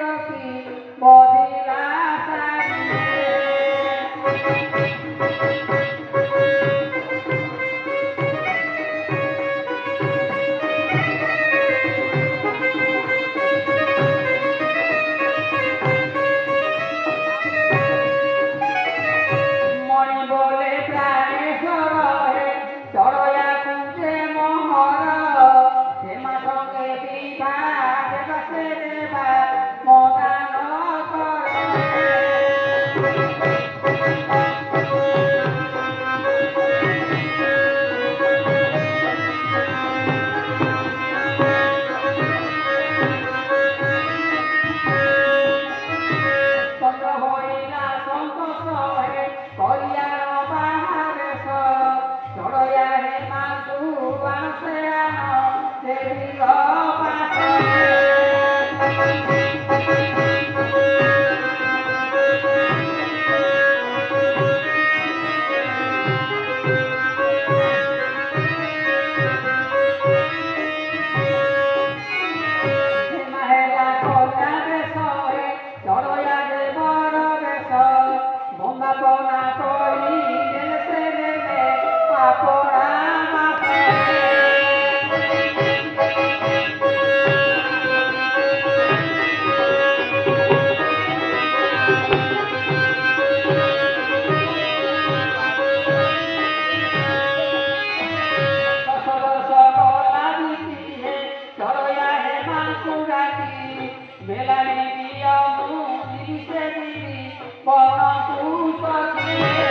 সখী বদিলা মণি বলে প্রাণেশ্বর হে চড়য়া কুঞ্জে মোহর হেমা সঙ্গে বিভা দেবাসে দেবা মদান করে চন্দ্র হইলা সন্তোষ হে করিয়ার বাহারেশ চড়য়া হে মাসু বাসে আন দেবীর পাশে হেমাহেলা কন্যা বেশ হে চড়য়া দেবর বেশ বন্দাপনা করি দেশে দেবে আপনা মাপে দশবর্ষ কলা দিতি হে চড়য়া হে মাকুরাতি বেলানি দিয় মু দিবিষে দিবি বন সুসখী